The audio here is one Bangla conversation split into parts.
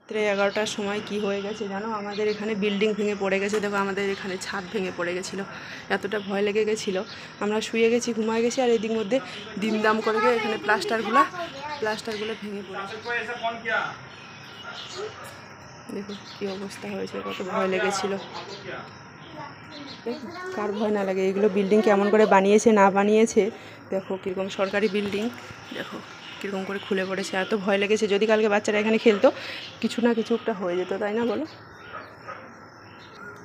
রাত্রে 11টার সময় কি হয়ে গেছে জানো, আমাদের এখানে বিল্ডিং ভেঙে পড়ে গেছে। দেখো আমাদের এখানে ছাদ ভেঙে পড়ে গেছিলো, এতটা ভয় লেগে গেছিলো। আমরা শুয়ে গেছি, ঘুমায় গেছি, আর এদিক মধ্যে দিমদাম করে গিয়ে এখানে প্লাস্টারগুলো ভেঙে পড়েছে। দেখো কি অবস্থা হয়েছে, কত ভয় লেগেছিলো। কার ভয় না লাগে, এগুলো বিল্ডিং কেমন করে বানিয়েছে না বানিয়েছে দেখো, কীরকম সরকারি বিল্ডিং, দেখো কীরকম করে খুলে পড়েছে। এত ভয় লেগেছে, যদি কালকে বাচ্চারা এখানে খেলতো কিছু না কিছু একটা হয়ে যেত, তাই না বলো।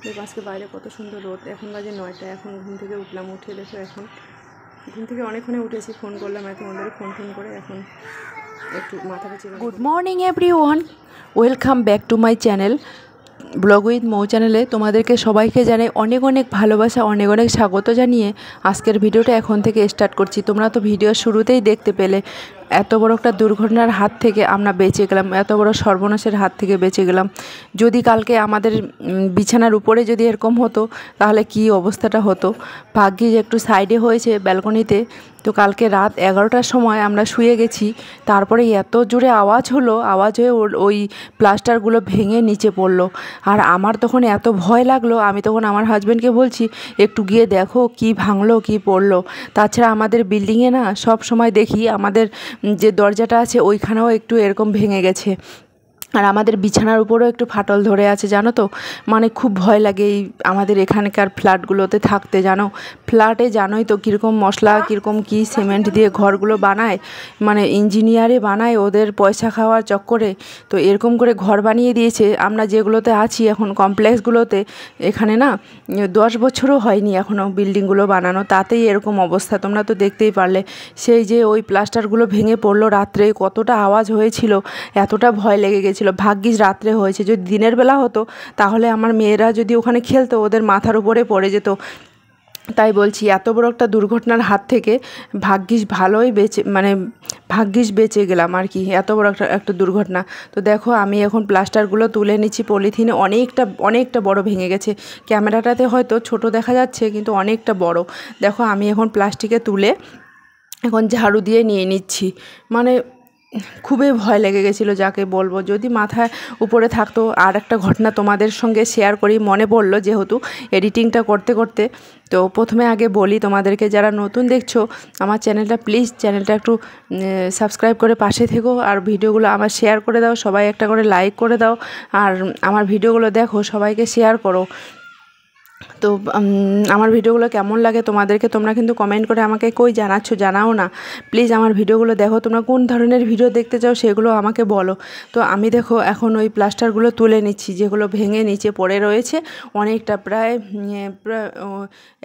দেখো আজকে বাইরে কত সুন্দর রোদ, এখন বাজে 9টা, এখন ঘুম থেকে উঠলাম, উঠে দেখো এখন ঘুম থেকে অনেকক্ষণে উঠেছি, ফোন করলাম এত মধ্যে ফোন করে এখন একটু মাথা পিছিয়ে। Good morning everyone, welcome back to my channel blog with Mou চ্যানেলে তোমাদেরকে সবাইকে জানাই অনেক অনেক ভালোবাসা, অনেক অনেক স্বাগত জানিয়ে আজকের ভিডিওটা এখন থেকে স্টার্ট করছি। তোমরা তো ভিডিওর শুরুতেই দেখতে পেলে এত বড় একটা দুর্ঘটনার হাত থেকে আমরা বেঁচে গেলাম, এত বড় সর্বনাশের হাত থেকে বেঁচে গেলাম। যদি কালকে আমাদের বিছানার উপরে যদি এরকম হতো তাহলে কি অবস্থাটা হতো। ভাগ্যিস একটু সাইডে হয়েছে ব্যালকনিতে। তো কালকে রাত 11টার সময় আমরা শুয়ে গেছি, তারপরে এত জোরে আওয়াজ হলো, আওয়াজ হয়ে ওই প্লাস্টারগুলো ভেঙে নিচে পড়লো। আর আমার তখন এত ভয় লাগলো, আমি তখন আমার হাজব্যান্ডকে বলছি একটু গিয়ে দেখো কি ভাঙলো কি পড়লো। তাছাড়া আমাদের বিল্ডিংয়ে না সব সময় দেখি আমাদের যে দরজাটা আছে ওইখানেও একটু এরকম ভেঙে গেছে, আর আমাদের বিছানার উপরেও একটু ফাটল ধরে আছে জানো তো। মানে খুব ভয় লাগে এই আমাদের এখানকার ফ্ল্যাটগুলোতে থাকতে, জানো। ফ্ল্যাটে জানোই তো কীরকম মশলা, কীরকম কী সিমেন্ট দিয়ে ঘরগুলো বানায়, মানে ইঞ্জিনিয়ারে বানায় ওদের পয়সা খাওয়ার চক্করে। তো এরকম করে ঘর বানিয়ে দিয়েছে। আমরা যেগুলোতে আছি এখন কমপ্লেক্সগুলোতে, এখানে না 10 বছরও হয়নি এখনও বিল্ডিংগুলো বানানো, তাতেই এরকম অবস্থা, তোমরা তো দেখতেই পারলে। সেই যে ওই প্লাস্টারগুলো ভেঙে পড়লো রাত্রে, কতটা আওয়াজ হয়েছিল, এতটা ভয় লেগে গেছিলো। ভাগ্যিস রাত্রে হয়েছে, যদি দিনের বেলা হতো তাহলে আমার মেয়েরা যদি ওখানে খেলতো ওদের মাথার উপরে পড়ে যেত। তাই বলছি এত বড় একটা দুর্ঘটনার হাত থেকে ভাগ্যিস ভালোই ভাগ্যিস বেঁচে গেলাম আর কি, এত বড় একটা দুর্ঘটনা। তো দেখো আমি এখন প্লাস্টারগুলো তুলে নিচ্ছি পলিথিনে, অনেকটা বড় ভেঙে গেছে। ক্যামেরাটাতে হয়তো ছোট দেখা যাচ্ছে কিন্তু অনেকটা বড়। দেখো আমি এখন প্লাস্টিকে তুলে এখন ঝাড়ু দিয়ে নিয়ে নিচ্ছি। মানে খুবই ভয় লেগে গেছিলো যাকে বলবো। যদি মাথায় উপরে থাকতো। আর একটা ঘটনা তোমাদের সঙ্গে শেয়ার করি, মনে পড়লো যেহেতু এডিটিংটা করতে করতে। তো প্রথমে আগে বলি তোমাদেরকে, যারা নতুন দেখছো আমার চ্যানেলটা, প্লিজ চ্যানেলটা একটু সাবস্ক্রাইব করে পাশে থেকো, আর ভিডিওগুলো আমার শেয়ার করে দাও, সবাই একটা করে লাইক করে দাও, আর আমার ভিডিওগুলো দেখো, সবাইকে শেয়ার করো। তো আমার ভিডিওগুলো কেমন লাগে তোমাদেরকে, তোমরা কিন্তু কমেন্ট করে আমাকে কই জানাও না। প্লিজ আমার ভিডিওগুলো দেখো, তোমরা কোন ধরনের ভিডিও দেখতে চাও সেগুলো আমাকে বলো। তো আমি দেখো এখন ওই প্লাস্টারগুলো তুলে নিচ্ছি, যেগুলো ভেঙে নিচে পড়ে রয়েছে অনেকটা, প্রায়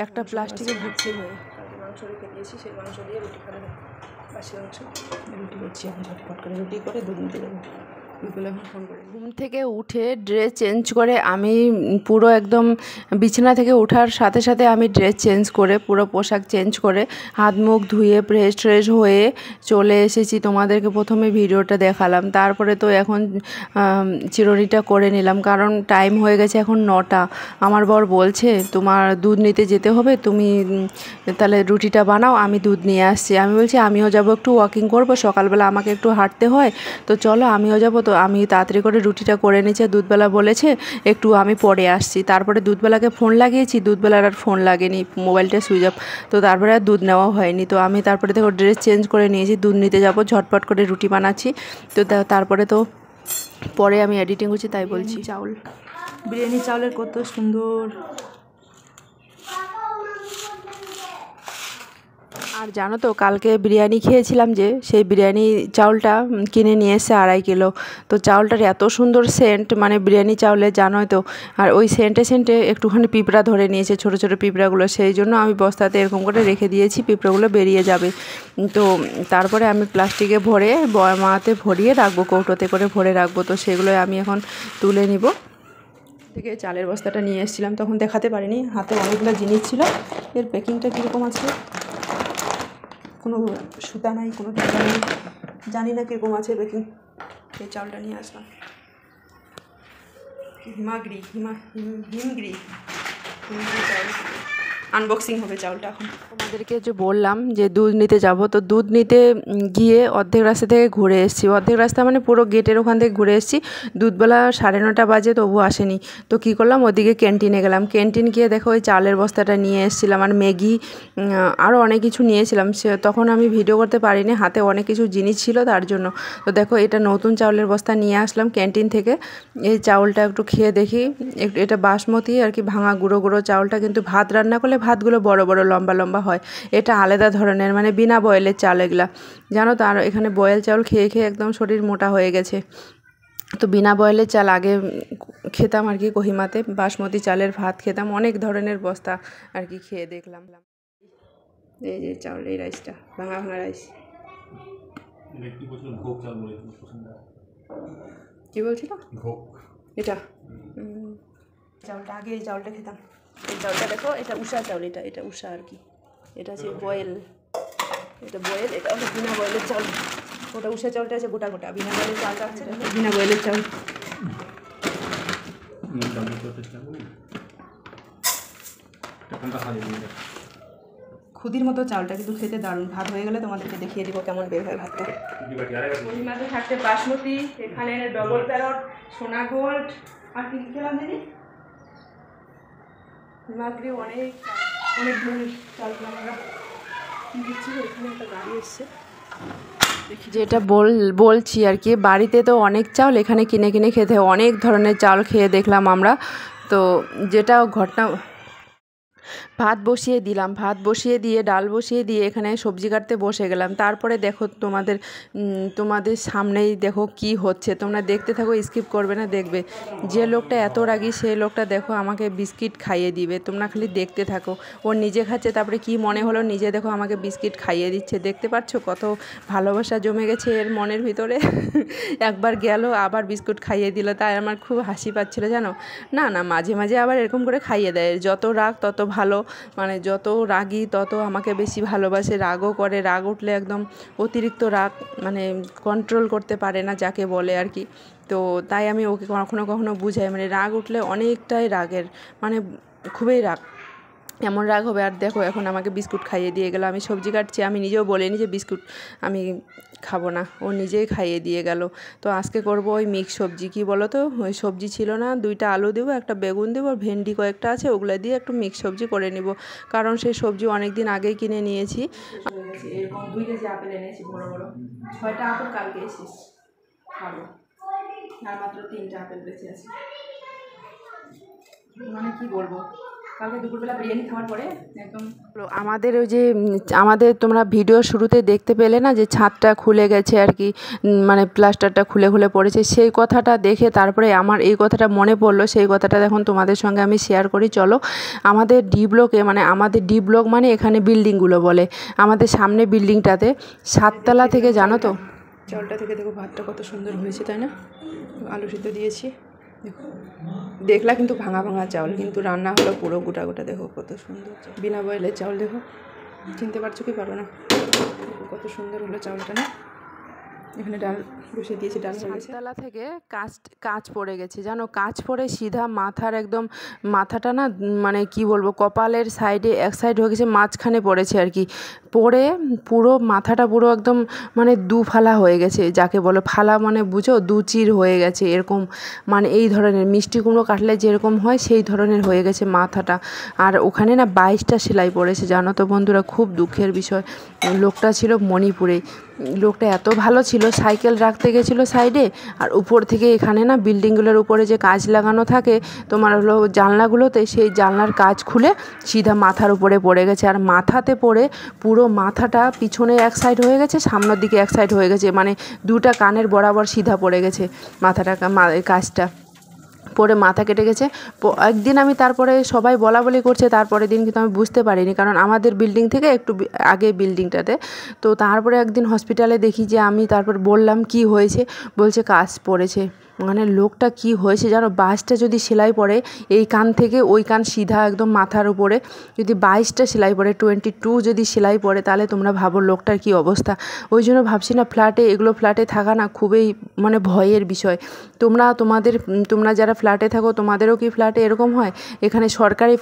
একটা প্লাস্টিকে ভর্তি হয়ে। মাংস রেখে দিয়েছি, সেই মাংস দিয়ে রুটি করে বাসি মাংস রুটি করছি, আমি ঝটপট করে রুটি করে দুধ নিতে যাবো। ঘুম থেকে উঠে ড্রেস চেঞ্জ করে আমি পুরো একদম বিছানা থেকে ওঠার সাথে সাথে আমি ড্রেস চেঞ্জ করে পুরো পোশাক চেঞ্জ করে হাত মুখ ধুয়ে ফ্রেশ হয়ে চলে এসেছি। তোমাদেরকে প্রথমে ভিডিওটা দেখালাম, তারপরে তো এখন চিরুনিটা করে নিলাম, কারণ টাইম হয়ে গেছে এখন 9টা। আমার বর বলছে তোমার দুধ নিতে যেতে হবে, তুমি তাহলে রুটিটা বানাও, আমি দুধ নিয়ে আসছি। আমি বলছি আমিও যাব, একটু ওয়াকিং করবো, সকালবেলা আমাকে একটু হাঁটতে হয়, তো চলো আমিও যাবো। তো আমি তাড়াতাড়ি করে রুটিটা করে নিচ্ছে। দুধবেলা বলেছে একটু আমি পরে আসছি, তারপরে দুধবেলাকে ফোন লাগিয়েছি, দুধবেলার আর ফোন লাগেনি, মোবাইলটা সুইচ অফ। তো তারপরে আর দুধ নেওয়া হয়নি। তো আমি তারপরে দেখো ড্রেস চেঞ্জ করে নিয়েছি, দুধ নিতে যাব, ঝটপট করে রুটি বানাচ্ছি। তো তারপরে তো পরে আমি এডিটিং করছি, তাই বলছি। বিরিয়ানি চাউলের কত সুন্দর। আর জানো তো কালকে বিরিয়ানি খেয়েছিলাম, যে সেই বিরিয়ানি চাউলটা কিনে নিয়ে এসে 2.5 কিলো। তো চাউলটার এত সুন্দর সেন্ট, মানে বিরিয়ানি চাউলে জানোই তো। আর ওই সেন্টে একটুখানি পিঁপড়া ধরে নিয়েছে, ছোটো ছোটো পিঁপড়াগুলো, সেই জন্য আমি বস্তাতে এরকম করে রেখে দিয়েছি, পিঁপড়াগুলো বেরিয়ে যাবে। তো তারপরে আমি প্লাস্টিকে ভরে বয়ামাতে ভরিয়ে রাখবো, কৌটোতে করে ভরে রাখবো। তো সেগুলো আমি এখন তুলে নিব। থেকে চালের বস্তাটা নিয়ে এসেছিলাম, তখন দেখাতে পারিনি, হাতে অনেকগুলো জিনিস ছিল। এর প্যাকিংটা কীরকম আছে, কোনো সুতা নাই, কোনো টাকা নেই, জানি না কীরকম আছে প্যাকিং। এই চালটা নিয়ে আসলাম, হিমগ্রি চাল। আনবক্সিং হবে চাউলটা এখন। তোমাদেরকে যে বললাম যে দুধ নিতে যাব, তো দুধ নিতে গিয়ে অর্ধেক রাস্তা থেকে ঘুরে এসেছি। অর্ধেক রাস্তা মানে পুরো গেটের ওখান থেকে ঘুরে এসেছি। দুধবেলা 9:30 বাজে, তবু আসেনি। তো কী করলাম, ওদিকে ক্যান্টিনে গেলাম। ক্যান্টিন গিয়ে দেখো ওই চালের বস্তাটা নিয়ে এসেছিলাম, আর ম্যাগি, আরও অনেক কিছু নিয়েছিলাম। তখন আমি ভিডিও করতে পারিনি, হাতে অনেক কিছু জিনিস ছিল তার জন্য। তো দেখো এটা নতুন চাউলের বস্তা নিয়ে আসলাম ক্যান্টিন থেকে। এই চাউলটা একটু খেয়ে দেখি, এটা বাসমতি আর কি, ভাঙা গুঁড়ো গুঁড়ো চাউলটা। কিন্তু ভাত রান্না করলে ভাতগুলো বড় বড় লম্বা লম্বা হয়, এটা আলাদা ধরনের, মানে বিনা বয়েলের চাল এগুলা, জানো তো। আর এখানে বয়েল চাউল খেয়ে খেয়ে একদম শরীর মোটা হয়ে গেছে। তো বিনা বয়েলের চাল আগে খেতাম আর কি, কোহিমাতে বাসমতি চালের ভাত খেতাম, অনেক ধরনের বস্তা আর কি খেয়ে দেখলাম। এই যে চাউল, এই রাইসটা ভাঙা ভাঙা রাইস। কি বলছিল এটা? চাউলটা আগে এই চাউলটা খেতাম। এই চাউলটা দেখো, এটা উষা চাউল, এটা উষা আর কি। এটা হচ্ছে বয়েল, এটা বয়েল, এটা হচ্ছে বিনা বয়েলের চাউল। ওটা উষা চাউলটা আছে গোটা গোটা, বিনা বয়েলের চালটা আছে বিনা বয়েলের চাউল। খুদির মতো চাউলটা, কিন্তু খেতে দারুণ। ভাত হয়ে গেলে তোমাদেরকে দেখিয়ে দিব কেমন বের হয় ভাতটা। কোহিমাতে থাকতে বাসমতি, এখানে ডবল প্যারট, সোনা গোল্ড, আর কি খেলাম দিদি, হিমাদ্রি, অনেক অনেক ধরনের চাল খেলাম আমরা। কী দিচ্ছি, এখানে একটা গাড়ি এসছে। যেটা বলছি আর কি, বাড়িতে তো অনেক চাউল, এখানে কিনে কিনে খেতে হয়। অনেক ধরনের চাল খেয়ে দেখলাম আমরা। তো যেটা ঘটনা, ভাত বসিয়ে দিলাম, ভাত বসিয়ে দিয়ে ডাল বসিয়ে দিয়ে এখানে সবজি কাটতে বসে গেলাম। তারপরে দেখো তোমাদের সামনেই দেখো কি হচ্ছে, তোমরা দেখতে থাকো, স্কিপ করবে না, দেখবে। যে লোকটা এত রাগী, সেই লোকটা দেখো আমাকে বিস্কিট খাইয়ে দিবে, তোমরা খালি দেখতে থাকো। ও নিজে খাচ্ছে, তারপরে কি মনে হলো, নিজে দেখো আমাকে বিস্কিট খাইয়ে দিচ্ছে। দেখতে পাচ্ছ কত ভালোবাসা জমে গেছে এর মনের ভিতরে। একবার গেল, আবার বিস্কুট খাইয়ে দিল, তাই আমার খুব হাসি পাচ্ছিল, জানো। না না, মাঝে মাঝে আবার এরকম করে খাইয়ে দেয়। যত রাগ তত ভালো, মানে যত রাগী তত আমাকে বেশি ভালোবাসে। রাগও করে, রাগ উঠলে একদম অতিরিক্ত রাগ, মানে কন্ট্রোল করতে পারে না, যাকে বলে আর কি। তো তাই আমি ওকে কখনো কখনো বুঝাই, মানে রাগ উঠলে অনেকটাই রাগের, মানে খুবই রাগ, এমন রাগ হবে। আর দেখো এখন আমাকে বিস্কুট খাইয়ে দিয়ে গেল। আমি সবজি কাটছি, আমি নিজেও বলিনি যে বিস্কুট আমি খাবো না, ও নিজেই খাইয়ে দিয়ে গেল। তো আজকে করব ওই মিক্স সবজি, কি বলো তো, ওই সবজি ছিল না, 2টা আলু দেবো, একটা বেগুন দেবো, ভেন্ডি কয়েকটা আছে, ওগুলো দিয়ে একটু মিক্স সবজি করে নিব। কারণ সেই সবজি অনেক দিন আগেই কিনে নিয়েছি। এরকম 2 কেজি আপেল এনেছি, বড় বড় 6টা আপেল কালকে এসেছি, খাবো। আর মাত্র 3টা আপেল বেঁচে আছে, মানে কি বলবো, কালকে দুপুরবেলা বিরিয়ানি খাওয়ার পরে একদম। আমাদের ওই যে তোমরা ভিডিও শুরুতে দেখতে পেলে না, যে ছাদটা খুলে গেছে আর কি, মানে প্লাস্টারটা খুলে খুলে পড়েছে, সেই কথাটা দেখে তারপরে আমার এই কথাটা মনে পড়লো। সেই কথাটা এখন তোমাদের সঙ্গে আমি শেয়ার করি, চলো। আমাদের ডি ব্লকে, মানে আমাদের ডি ব্লক মানে এখানে বিল্ডিংগুলো বলে, আমাদের সামনে বিল্ডিংটাতে 7তলা থেকে, জানো তো। চালটা থেকে দেখো ভাতটা কত সুন্দর হয়েছে, তাই না? আলু সিদ্ধ দিয়েছি, দেখলা কিন্তু ভাঙা ভাঙা চাউল, কিন্তু রান্না হলো পুরো গোটা গোটা। দেখো কত সুন্দর বিনা বয়েলের চাউল, দেখো, চিনতে পারছো কি পারো না, কত সুন্দর হলো চাউলটা, না? এখানে ডাল বসিয়ে দিয়েছি, ডাল হয়ে গেছে। তলা থেকে কাঁচ পড়ে গেছে, জানো, কাঁচ পড়ে সিধা মাথার একদম, মাথাটা না, মানে কি বলবো, কপালের সাইডে এক সাইড হয়ে গেছে, মাঝখানে পড়েছে আর কি। পড়ে পুরো মাথাটা পুরো একদম মানে 2 ফালা হয়ে গেছে, যাকে বলো ফালা, মানে বুঝো, 2 চির হয়ে গেছে এরকম, মানে এই ধরনের মিষ্টি কুমড়ো কাটলে যেরকম হয় সেই ধরনের হয়ে গেছে মাথাটা। আর ওখানে না 22টা সেলাই পড়েছে, জানো তো বন্ধুরা, খুব দুঃখের বিষয়। লোকটা ছিল মণিপুরে, লোকটা এত ভালো ছিল, সাইকেল রাখতে গেছিলো সাইডে, আর উপর থেকে এখানে না বিল্ডিংগুলোর উপরে যে কাঁচ লাগানো থাকে তোমার হলো জানলাগুলোতে, সেই জানলার কাঁচ খুলে সিধা মাথার উপরে পড়ে গেছে। আর মাথাতে পড়ে পুরো মাথাটা পিছনে এক সাইড হয়ে গেছে, সামনের দিকে এক সাইড হয়ে গেছে, মানে 2টা কানের বরাবর সিধা পড়ে গেছে মাথাটা, কাঁচটা পরে মাথা কেটে গেছে। একদিন আমি, তারপরে সবাই বলা বলি করছে, তারপরের দিন কিন্তু আমি বুঝতে পারিনি, কারণ আমাদের বিল্ডিং থেকে একটু আগে বিল্ডিংটাতে। তো তারপরে একদিন হসপিটালে দেখি যে আমি, তারপর বললাম কি হয়েছে, বলছে কাঁচ পড়েছে, মানে লোকটা কি হয়েছে জানো, 22টা যদি সেলাই পড়ে, এই কান থেকে ওই কান সিধা একদম মাথার উপরে যদি 22টা সেলাই পড়ে, 22 যদি সেলাই পড়ে, তাহলে তোমরা ভাবো লোকটার কি অবস্থা। ওই জন্য ভাবছি না, এগুলো ফ্ল্যাটে থাকা না খুবই মানে ভয়ের বিষয়। তোমরা যারা ফ্ল্যাটে থাকো, তোমাদেরও কি ফ্ল্যাটে এরকম হয়? এখানে সরকারি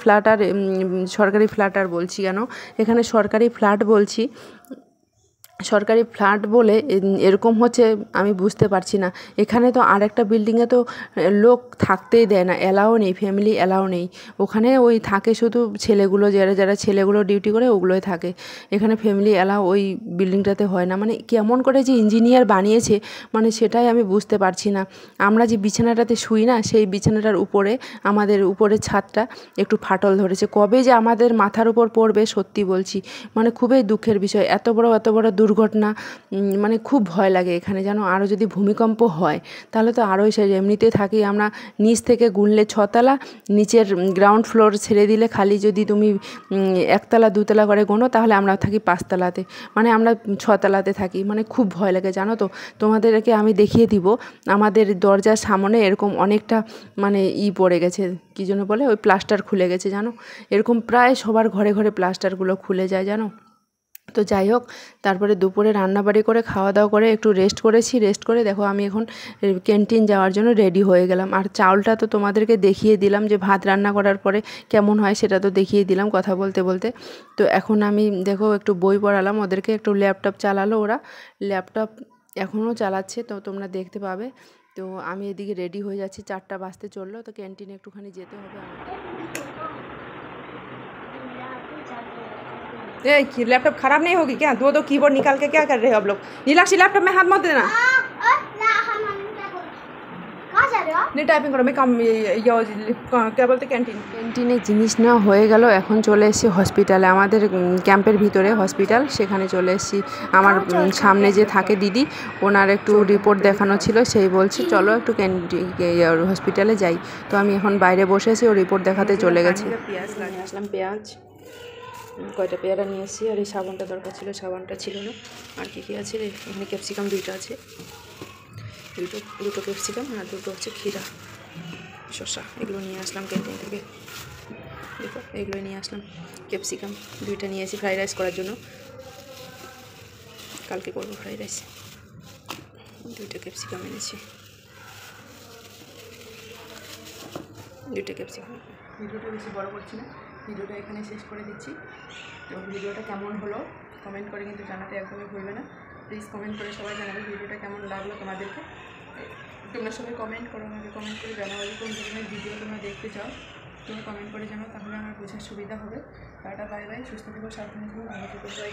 ফ্ল্যাট আর বলছি কেন, এখানে সরকারি ফ্ল্যাট বলে এরকম হচ্ছে, আমি বুঝতে পারছি না। এখানে তো আর একটা বিল্ডিংয়ে তো লোক থাকতেই দেয় না, অ্যালাও নেই, ফ্যামিলি অ্যালাও নেই। ওখানে ওই থাকে শুধু ছেলেগুলো, যারা ছেলেগুলো ডিউটি করে ওগুলোই থাকে। এখানে ফ্যামিলি অ্যালাও ওই বিল্ডিংটাতে হয় না। মানে কেমন করে যে ইঞ্জিনিয়ার বানিয়েছে, মানে সেটাই আমি বুঝতে পারছি না। আমরা যে বিছানাটাতে শুই না, সেই বিছানাটার উপরে আমাদের উপরের ছাদটা একটু ফাটল ধরেছে। কবে যে আমাদের মাথার উপর পড়বে সত্যি বলছি, মানে খুবই দুঃখের বিষয়। এত বড় দুর্ঘটনা, মানে খুব ভয় লাগে এখানে জানো। আরও যদি ভূমিকম্প হয় তাহলে তো আরোই সে, এমনিতে থাকি আমরা নিচ থেকে গুনলে 6তলা, নিচের গ্রাউন্ড ফ্লোর ছেড়ে দিলে খালি যদি তুমি 1তলা 2তলা করে গোনো, তাহলে আমরা থাকি 5তলাতে, মানে আমরা 6তলাতে থাকি। মানে খুব ভয় লাগে জানো তো। তোমাদেরকে আমি দেখিয়ে দিব, আমাদের দরজার সামনে এরকম অনেকটা মানে পড়ে গেছে, কী জন্য বলে, ওই প্লাস্টার খুলে গেছে জানো। এরকম প্রায় সবার ঘরে ঘরে প্লাস্টারগুলো খুলে যায় জানো। তো যাই হোক, তারপরে দুপুরে রান্নাবাড়ি করে খাওয়া দাওয়া করে একটু রেস্ট করে দেখো আমি এখন ক্যান্টিন যাওয়ার জন্য রেডি হয়ে গেলাম। আর চাউলটা তো তোমাদেরকে দেখিয়ে দিলাম, যে ভাত রান্না করার পরে কেমন হয় সেটা তো দেখিয়ে দিলাম কথা বলতে বলতে। তো এখন আমি দেখো একটু বই পড়ালাম ওদেরকে, একটু ল্যাপটপ চালালো ওরা, ল্যাপটপ এখনও চালাচ্ছে, তো তোমরা দেখতে পাবে। তো আমি এদিকে রেডি হয়ে যাচ্ছি, 4টা বাজতে চললো, তো ক্যান্টিনে একটুখানি যেতে হবে আমাকে। लैपटॉप खराब नहीं होगी क्या? दो कीबोर्ड निकाल के क्या कर रहे हो आप लोग? नीलाक्षी लैपटॉप में हाथ मत देना। नहीं टाइपिंग करो, मैं काम क्या बोलते ক্যান্টিনে জিনিস নেওয়া হয়ে গেল। এখন চলে এসেছি হসপিটালে, আমাদের ক্যাম্পের ভিতরে হসপিটাল, সেখানে চলে এসেছি। আমার সামনে যে থাকে দিদি, ওনার একটু রিপোর্ট দেখানো ছিল, সেই বলছি চলো একটু হসপিটালে যাই। তো আমি এখন বাইরে বসে আছি, ও রিপোর্ট দেখাতে চলে গেছে। পেঁয়াজ লাগিয়ে আসলাম, পেঁয়াজ কয়টা পেয়ারা নিয়ে এসেছি। আর এই সাবানটা দরকার ছিল, সাবানটা ছিল না। আর কী আছে রে, এখানে ক্যাপসিকাম 2টা আছে, দুটো ক্যাপসিকাম আর দুটো হচ্ছে ক্ষীরা, শসা, এগুলো নিয়ে আসলাম ক্যান্টিন থেকে। দেখো এগুলো নিয়ে আসলাম, ক্যাপসিকাম 2টা নিয়ে এসেছি ফ্রাইড রাইস করার জন্য, কালকে করবো ফ্রাইড রাইস। 2টা ক্যাপসিকাম এনেছি, 2টা ক্যাপসিকাম। ভিডিওটা বেশি বড় করছি না, ভিডিওটা এখানে শেষ করে দিচ্ছি। তো ভিডিওটা কেমন হলো কমেন্ট করে কিন্তু জানাতে একদমই ভুলবে না। প্লিজ কমেন্ট করে সবাই জানাবে ভিডিওটা কেমন লাগলো তোমাদেরকে। তোমরা সবাই কমেন্ট করো, আমাকে কমেন্ট করে জানাও কোন ধরনের ভিডিও তোমরা দেখতে চাও। তুমি কমেন্ট করে জানাও, তাহলে আমার বোঝার সুবিধা হবে। টাটা, বাই বাই, সুস্থ থেকো, সাবধানে থেকো, ভালো থেকো, বাই।